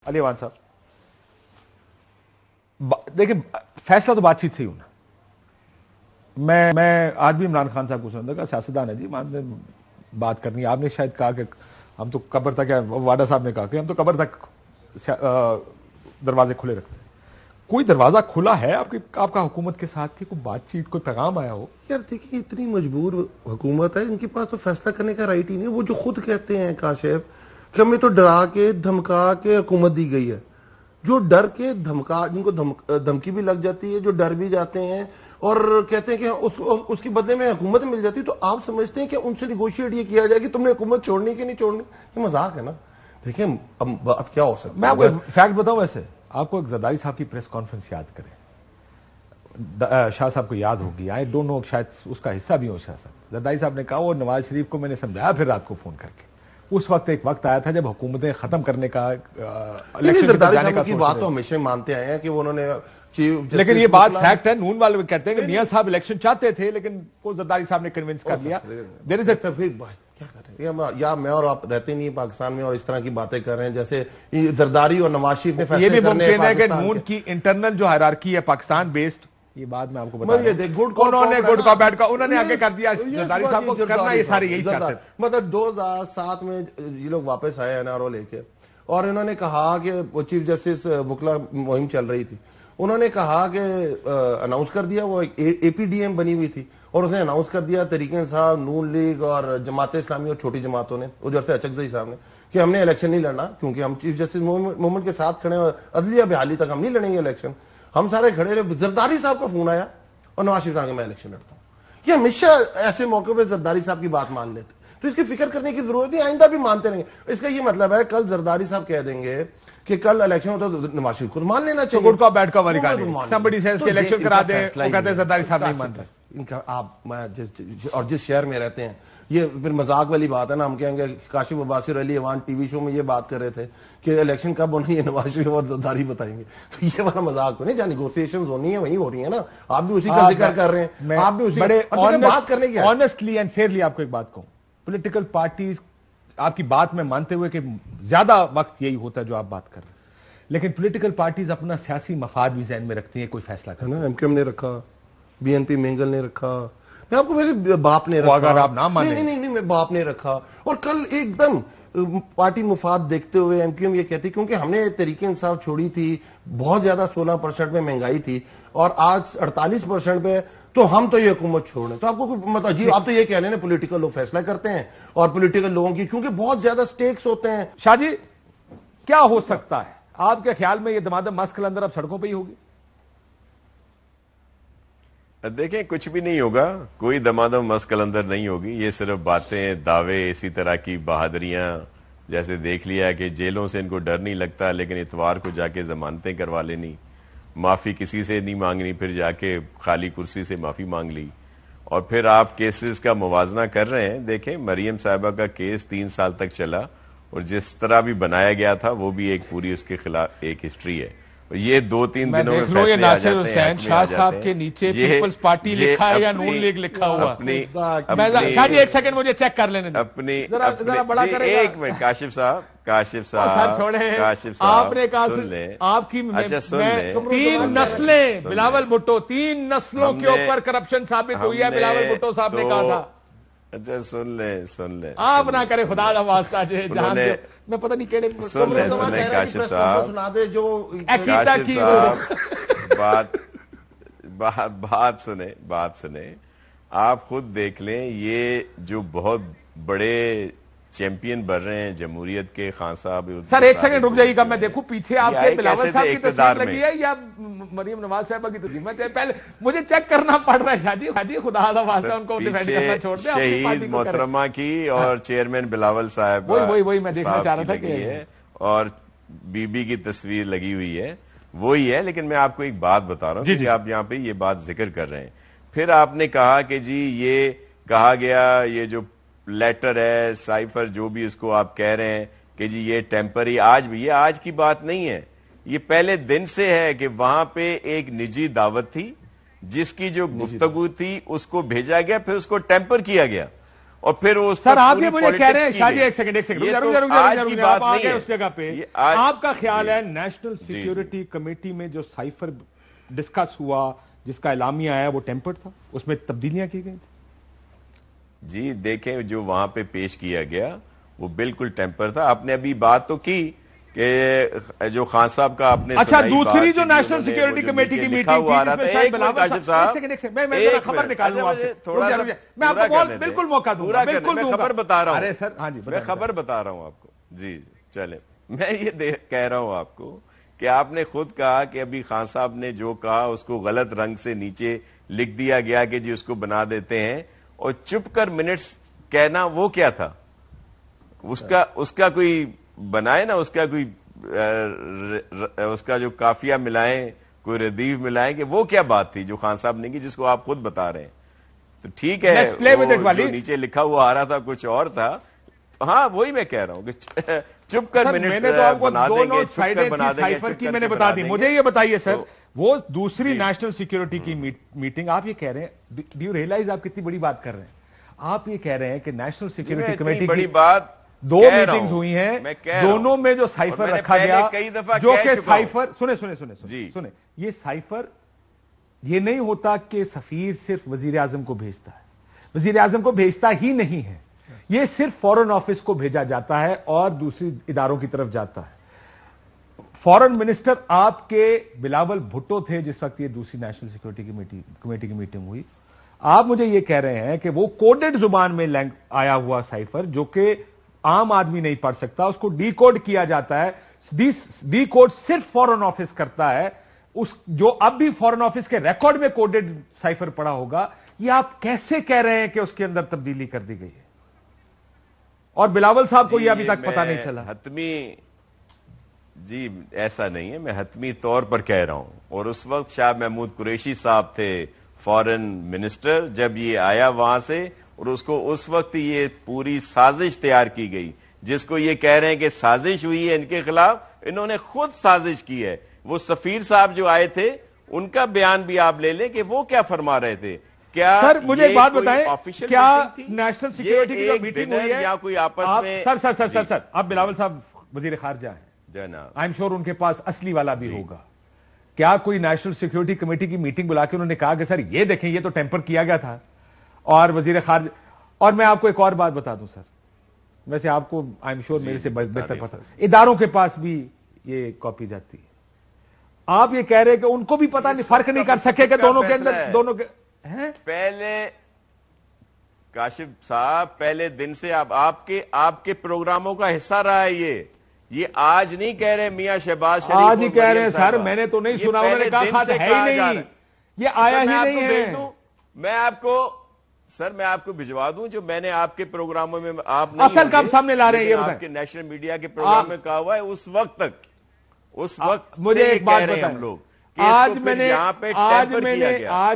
علی امان صاحب دیکھیں فیصلہ تو بات چیت سے ہی ہونا. میں آج بھی عمران خان صاحب کو سنتا کہ سیاستدان ہے جی بات کرنی ہے. آپ نے شاید کہا کہ ہم تو قبر تک, واڈا صاحب نے کہا کہ ہم تو قبر تک دروازے کھلے رکھتے ہیں. کوئی دروازہ کھلا ہے آپ کا حکومت کے ساتھ کہ کوئی بات چیت کوئی پیغام آیا ہو؟ یار دیکھیے اتنی مجبور حکومت ہے, ان کے پاس تو فیصلہ کرنے کا رائٹ ہی نہیں. وہ جو خود کہتے ہیں کاشف کہ ہمیں تو ڈرا کے دھمکا کے حکومت دی گئی ہے. جو ڈر کے دھمکا, جن کو دھمکی بھی لگ جاتی ہے, جو ڈر بھی جاتے ہیں اور کہتے ہیں کہ اس کی بدلے میں حکومت مل جاتی, تو آپ سمجھتے ہیں کہ ان سے نیگوشیٹ یہ کیا جائے کہ تم نے حکومت چھوڑنی کہ نہیں چھوڑنی؟ یہ مذاق ہے نا. دیکھیں اب بات کیا ہو سکتا ہے. میں آپ کو فیکٹ بتاؤں, ویسے آپ کو ایک زرداری صاحب کی پریس کانفرنس یاد کریں, شاہ صاحب کو یاد ہوگی, آئی ڈونٹ نو شاید اس کا حصہ بھی ہو شاہ صاحب. زرداری صاحب نے کہا وہ نواز شریف کو میں نے سمجھایا پھر رات کو فون کر کے. اس وقت ایک وقت آیا تھا جب حکومتیں ختم کرنے کا, زرداری صاحب کی بات تو ہمیشہ مانتے آئے ہیں کہ انہوں نے, لیکن یہ بات فیکٹ ہے. نون والے کہتے ہیں کہ میاں صاحب الیکشن چاہتے تھے لیکن وہ زرداری صاحب نے کنونس کر لیا. دیر از اے کیا کر رہے ہیں, یا میں اور آپ رہتے نہیں پاکستان میں اور اس طرح کی باتیں کر رہے ہیں جیسے زرداری اور نواز شریف نے فیصلے یہ بھی ممکن ہے کہ نون کی انٹرنل جو ہائرارکی ہے پاکستان بیسڈ, یہ بات میں آپ کو بتا رہا ہوں, انہوں نے گڈ کا بیڈ کا انہوں نے آگے کر دیا. زرداری صاحب کو کرنا یہ سارے یہی چاہتے ہیں. مطلب 2007 میں یہ لوگ واپس آئے این آر او لے کے, اور انہوں نے کہا کہ وہ چیف جسٹس وکلا مہم چل رہی تھی, انہوں نے کہا کہ اناؤنس کر دیا, وہ اے پی ڈی ایم بنی ہوئی تھی اور اس نے اناؤنس کر دیا تحریک انصاف, نون لیگ اور جماعت اسلامی اور چھوٹی جماعتوں نے, ادھر سے اچکزئی صاحب نے, کہ ہم نے الیکشن نہیں لڑنا کیونکہ ہم چیف جسٹس محمد کے ساتھ کھڑے ہیں, عدلیہ بحالی تک ہم نہیں لڑیں گے الیکشن. ہم سارے کھڑے رہے, زرداری صاحب کا فون آیا اور نواز شریف صاحب کہ میں الیکشن لڑتا ہوں. یہ ہمیشہ ایسے موقع پہ زرداری صاحب کی بات مان لیتے, تو اس کی فکر کرنے کی ضرورت نہیں, آئندہ بھی مانتے رہیں گے. اس کا یہ مطلب ہے کل زرداری صاحب کہہ دیں گے کہ کل الیکشن ہوتا ہے تو نواز شریف کو مان لینا چاہیے. گڈ کا بیڈ کا والی کہانی, somebody says کہ الیکشن کرا دیں, وہ کہتے ہیں زرداری صاحب نہیں مان رہے. ان کا آپ اور جس شہر میں رہتے ہیں, یہ پھر مذاق والی بات ہے نا. ہم کہیں گے کاشف عباسی علی ایوان ٹی وی شو میں یہ بات کر رہے تھے کہ الیکشن کب ہونی ہے, نواز شریف اور زرداری بتائیں گے, تو یہ والا مذاق تو نہیں. جہاں نیگوسیشنز ہونی ہے وہیں ہو رہی ہیں نا. آپ بھی اسی کا ذکر کر رہے ہیں, آپ بھی اسی بات کرنے کی. آنیسٹلی اینڈ فیئرلی آپ کو ایک بات کہوں, پولیٹیکل پارٹیز آپ کی بات میں مانتے ہوئے کہ زیادہ وقت یہی ہوتا ہے جو آپ بات کر رہے ہیں, لیکن پولیٹیکل پارٹیز اپنا سیاسی مفاد بھی ذہن میں رکھتی ہیں کوئی فیصلہ کرنا. ایم کیو ایم نے رکھا, بی این پی مینگل نے رکھا, میں آپ کو میرے باپ نے رکھا, اگر آپ نام مانیں نہیں میں باپ نے رکھا. اور کل ایک دم پارٹی مفاد دیکھتے ہوئے ایم کیو ایم یہ کہتی, کیونکہ ہم نے تحریک انصاف چھوڑی تھی, بہت زیادہ 16% میں مہنگائی تھی اور آج 48% پہ, تو ہم تو یہ حکومت چھوڑ رہے. تو آپ کو مطلب جی آپ تو یہ کہہ رہے ہیں پولیٹیکل لوگ فیصلہ کرتے ہیں اور پولیٹیکل لوگوں کی کیونکہ بہت زیادہ سٹیکس ہوتے ہیں. شاہ جی کیا ہو سکتا ہے آپ کے خیال میں, یہ دمادم مسک اندر اب سڑکوں پہ ہی ہوگی؟ دیکھیں کچھ بھی نہیں ہوگا, کوئی دمادم مسک اندر نہیں ہوگی. یہ صرف باتیں, دعوے, اسی طرح کی بہادریاں, جیسے دیکھ لیا کہ جیلوں سے ان کو ڈر نہیں لگتا لیکن اتوار کو جا کے ضمانتیں کروا لینی, معافی کسی سے نہیں مانگنی, پھر جا کے خالی کرسی سے معافی مانگ لی, اور پھر آپ کیسز کا موازنہ کر رہے ہیں. دیکھیں مریم صاحبہ کا کیس 3 سال تک چلا اور جس طرح بھی بنایا گیا تھا وہ بھی ایک پوری اس کے خلاف ایک ہسٹری ہے. یہ 2-3 دنوں میں فیصلے آ جاتے ہیں. حسین شاہ صاحب کے نیچے پیپلز پارٹی لکھا ہے یا نون لیگ لکھا ہوا؟ شاہ جی ایک سیکنڈ مجھے چیک کر لینے اپنی ذرا بڑا کرے گا. ایک منٹ کاشف صاحب آپ نے کہا آپ کی 3 نسلیں بلاول بھٹو, 3 نسلوں کے اوپر کرپشن ثابت ہوئی ہے, بلاول بھٹو صاحب نے کہا تھا. اچھا سن لیں آپ نہ کرے خدا کا واسطہ, جہاں میں پتہ نہیں کیڑے سن لیں کاشف صاحب بات سنیں. آپ خود دیکھ لیں, یہ جو بہت بڑے چیمپئن بن رہے ہیں جمہوریت کے, خان صاحب. سر ایک سیکنڈ رک جائیے گا, میں دیکھوں پیچھے آپ کے بلاول صاحب کی تصویر لگی ہے یا مریم نواز صاحبہ کی تصویر؟ پہلے مجھے چیک کرنا پڑ رہا ہے. شاہ جی خدا کا واسطہ ان کو ڈیفینڈ کرنا چھوڑ دیں. شہید محترمہ کی اور چیئرمین بلاول صاحب وہی میں دیکھنا چاہ رہا تھا کہ, اور بی بی کی تصویر لگی ہوئی ہے, وہی ہے. لیکن میں آپ کو ایک بات بتا رہا ہوں کہ آپ یہاں پہ یہ بات ذکر کر رہے ہیں. پھر آپ نے کہا کہ جی یہ کہا گیا, یہ جو لیٹر ہے سائفر جو بھی اس کو آپ کہہ رہے ہیں کہ جی یہ ٹیمپری, آج بھی یہ آج کی بات نہیں ہے, یہ پہلے دن سے ہے کہ وہاں پہ ایک نجی دعوت تھی جس کی جو گفتگو تھی اس کو بھیجا گیا, پھر اس کو ٹیمپر کیا گیا اور پھر اس سر آپ یہ مجھے کہہ رہے ہیں شاہ جی ایک سیکنڈ آپ آ گئے اس جگہ پہ. آپ کا خیال ہے نیشنل سیکیورٹی کمیٹی میں جو سائفر ڈسکس ہوا جس کا اعلامیہ آیا وہ ٹیمپرڈ تھا, اس میں تبدیلیاں کی گئی تھی؟ جی دیکھیں جو وہاں پہ پیش کیا گیا وہ بالکل ٹیمپر تھا. آپ نے ابھی بات تو کی کہ جو خان صاحب کا آپ نے اچھا دوسری جو نیشنل سیکیورٹی کمیٹی کی میٹنگ تھی میں خبر نکالوں آپ سے, میں آپ کو بالکل موقع دوں گا, بالکل خبر بتا رہا ہوں. ارے سر ہاں جی میں خبر بتا رہا ہوں آپ کو. جی چلیں میں یہ کہہ رہا ہوں آپ کو کہ آپ نے خود کہا کہ ابھی خان صاحب نے جو کہا اس کو غلط رنگ سے نیچے لکھ دیا گیا کہ جی اس کو بنا دیتے ہیں, اور چپ کر منٹس کہنا وہ کیا تھا؟ اس کا کوئی بنائے نا, اس کا کوئی اس کا جو قافیہ ملائیں, کوئی ردیف ملائیں کہ وہ کیا بات تھی جو خان صاحب نے کی جس کو آپ خود بتا رہے ہیں. تو ٹھیک ہے جو نیچے لکھا ہوا آ رہا تھا کچھ اور تھا. ہاں وہی میں کہہ رہا ہوں کہ چپ کر منٹس بنا دیں گے, چپ کر بنا دیں گے. میں نے بتا دی. مجھے یہ بتائیے سر وہ دوسری نیشنل سیکیورٹی کی میٹنگ آپ یہ کہہ رہے ہیں, ڈو یو ریئلائز آپ کتنی بڑی بات کر رہے ہیں؟ آپ یہ کہہ رہے ہیں کہ نیشنل سیکیورٹی کمیٹی بڑی بات دو میٹنگز ہوئی ہیں, دونوں میں جو سائفر رکھا گیا جو کہ سائفر سنیں یہ سائفر یہ نہیں ہوتا کہ سفیر صرف وزیر اعظم کو بھیجتا ہے, وزیر اعظم کو بھیجتا ہی نہیں ہے, یہ صرف فورن آفس کو بھیجا جاتا ہے اور دوسری اداروں کی طرف جاتا ہے. فورن منسٹر آپ کے بلاول بھٹو تھے جس وقت یہ دوسری نیشنل سیکیورٹی کمیٹی کی میٹنگ ہوئی. آپ مجھے یہ کہہ رہے ہیں کہ وہ کوڈڈ زبان میں آیا ہوا سائفر جو کہ عام آدمی نہیں پڑھ سکتا, اس کو ڈی کوڈ کیا جاتا ہے, ڈی کوڈ صرف فورن آفس کرتا ہے, اس جو اب بھی فورن آفس کے ریکارڈ میں کوڈڈ سائفر پڑا ہوگا, یہ آپ کیسے کہہ رہے ہیں کہ اس کے اندر تبدیلی کر دی گئی ہے؟ اور بلاول صاحب کو یہ ابھی تک پتا نہیں چلا. جی ایسا نہیں ہے, میں حتمی طور پر کہہ رہا ہوں. اور اس وقت شاہ محمود قریشی صاحب تھے فورن منسٹر جب یہ آیا وہاں سے, اور اس کو اس وقت یہ پوری سازش تیار کی گئی جس کو یہ کہہ رہے ہیں کہ سازش ہوئی ہے ان کے خلاف, انہوں نے خود سازش کی ہے. وہ سفیر صاحب جو آئے تھے ان کا بیان بھی آپ لے لیں کہ وہ کیا فرما رہے تھے. کیا سر مجھے ایک بات بتائیں, کیا نیشنل سیکیورٹی کی جو میٹنگ ہوئی ہے یا کوئی آپس میں سر آپ بلاول صاحب وزیر خارجہ ہیں, آئی ایم شور ان کے پاس اصلی والا بھی ہوگا. کیا کوئی نیشنل سیکیورٹی کمیٹی کی میٹنگ بلا کے انہوں نے کہا کہ سر یہ دیکھیں یہ تو ٹیمپر کیا گیا تھا, اور وزیر خارجہ. اور میں آپ کو ایک اور بات بتا دوں سر, ویسے آپ کو آئی ایم شور میرے سے بہتر پتا, اداروں کے پاس بھی یہ کاپی جاتی ہے. آپ یہ کہہ رہے ہیں کہ ان کو بھی پتا نہیں, فرق نہیں کر سکے کہ دونوں کے اندر دونوں کے پہلے کاشف صاحب پہلے دن سے آپ کے پروگراموں کا حصہ رہا ہے. یہ آج نہیں کہہ رہے میاں شہباز شریف, آج ہی کہہ رہے ہیں سر, میں نے تو نہیں سنا, انہوں نے کہا خط ہے ہی نہیں, یہ آیا ہی نہیں ہے. میں آپ کو بھجوا دوں جو میں نے آپ کے پروگراموں میں, آپ نہیں اصل کب سامنے لا رہے ہیں یہ آپ کے نیشنل میڈیا کے پروگرام میں کہا ہوا ہے اس وقت تک, اس وقت مجھے ایک بات بتائیں ہم لوگ. آج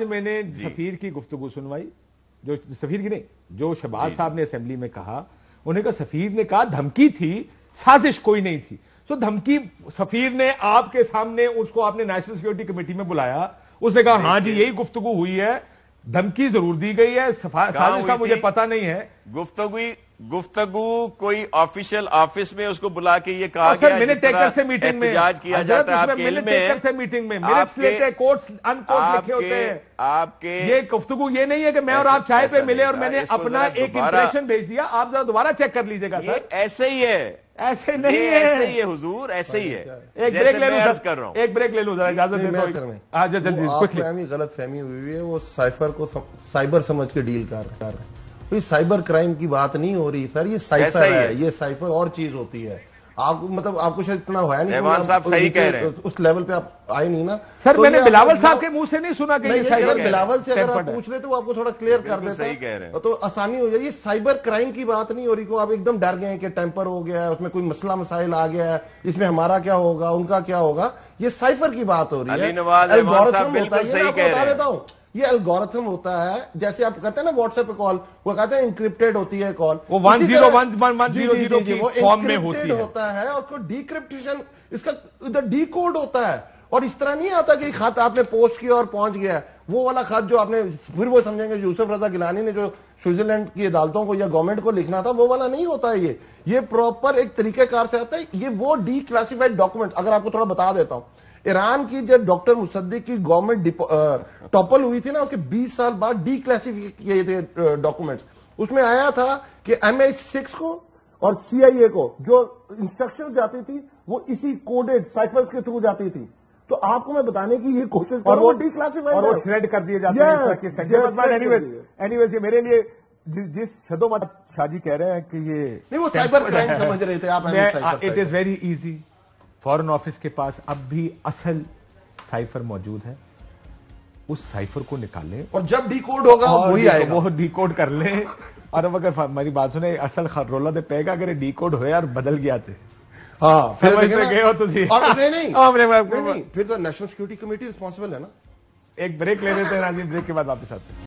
میں نے سفیر کی گفتگو سنوائی, جو سفیر کی نہیں جو شہباز صاحب نے اسمبلی میں کہا, انہوں نے کہا سفیر نے کہا دھمکی تھی, سازش کوئی نہیں تھی. سو دھمکی سفیر نے آپ کے سامنے, اس کو آپ نے نیشنل سیکیورٹی کمیٹی میں بلایا, اس نے کہا ہاں جی یہی گفتگو ہوئی ہے, دھمکی ضرور دی گئی ہے, سازش کا مجھے پتا نہیں ہے. گفتگو کوئی آفیشیل آفس میں اس کو بلا کے یہ کہا گیا جس طرح احتجاج کیا جاتا ہے. آپ کے علم میں میٹنگ میں منٹس لیتے, کوٹس ان کوٹ لکھے ہوتے ہیں. آپ کے یہ گفتگو یہ نہیں ہے کہ میں اور آپ چائے پہ ملے اور میں نے اپنا ایک امپریشن بھیج دیا, آپ ذرا دوبارہ چیک کر لیجیے گا سر. ایسے ہی ہے, ایسے نہیں ہے, ایسے ہی ہے حضور, ایسے ہی ہے. ایک بریک لے لوں سر, کر رہا ہوں ایک بریک لے لوں ذرا, اجازت دے دو. جلدی غلط فہمی ہوئی ہے, وہ سائفر کو سائبر سمجھ کے ڈیل کر رہے ہیں. کوئی سائبر کرائم کی بات نہیں ہو رہی سر, یہ سائفر ہے, یہ سائفر اور چیز ہوتی ہے. آپ مطلب آپ کو شاید اتنا ہوا نہیں, ایوان صاحب صحیح کہہ رہے ہیں, اس لیول پہ آپ آئے نہیں نا سر. میں نے بلاول صاحب کے منہ سے نہیں سنا کہ بلاول سے اگر آپ پوچھ رہے تو وہ آپ کو تھوڑا کلیئر کر دیتا تو آسانی ہو جائے. یہ سائبر کرائم کی بات نہیں ہو رہی, کو آپ ایک دم ڈر گئے ہیں کہ ٹیمپر ہو گیا ہے, اس میں کوئی مسئلہ مسائل آ گیا ہے, اس میں ہمارا کیا ہوگا, ان کا کیا ہوگا. یہ سائفر کی بات ہو رہی ہے. یہ الگورتھم ہوتا ہے, جیسے آپ کرتے ہیں نا واٹس ایپ پہ کال, وہ کہتے ہیں انکرپٹڈ ہوتی ہے کال, وہ 101100 کی فارم میں ہوتی ہے, ہوتا ہے, اور کو ڈیکرپٹیشن اس کا ادھر ڈی کوڈ ہوتا ہے. اور اس طرح نہیں آتا کہ خط آپ نے پوسٹ کیا اور پہنچ گیا, وہ والا خط جو آپ نے, پھر وہ سمجھیں گے یوسف رضا گیلانی نے جو سوئٹزرلینڈ کی عدالتوں کو یا گورنمنٹ کو لکھنا تھا وہ والا نہیں ہوتا ہے یہ پراپر ایک طریقہ کار سے آتا ہے. یہ وہ ڈی کلاسیفائڈ ڈاکومنٹ, اگر آپ کو تھوڑا بتا دیتا ہوں, ایران کی جب ڈاکٹر مصدق کی گورنمنٹ ٹاپل ہوئی تھی نا, اس کے 20 سال بعد ڈی کلاسیفائی کیے تھے ڈاکومنٹس. اس میں آیا تھا کہ MH6 کو اور CIA کو جو انسٹرکشن جاتی تھی وہ اسی کوڈڈ سائفرز کے تھرو جاتی تھی. تو آپ کو میں بتانے کی یہ کوشش اور وہ ڈی کلاسیفائی اور وہ شریڈ کر دیے جاتے ہیں. اینیویز یہ میرے لیے جس شدو مت شاہ جی کہہ رہے ہیں کہ یہ نہیں, وہ سائبر کرائم سمجھ رہے تھے آپ. It is very easy. Foreign office کے پاس اب بھی اصل سائفر موجود ہے, اس سائفر کو نکالیں اور جب ڈی کوڈ ہوگا وہی آئے گا, وہ ڈی کوڈ کر لیں. اور اب اگر ہماری بات سنیں, اصل رولا دے پے گا اگر ڈی کوڈ ہوئے اور بدل گیا تھے. ہاں سمجھ میں گئے ہو تجھے. نہیں, پھر تو نیشنل سیکورٹی کمیٹی رسپانسبل ہے نا. ایک بریک لے لیتے ہیں ناظرین, بریک کے بعد واپس آتے ہیں.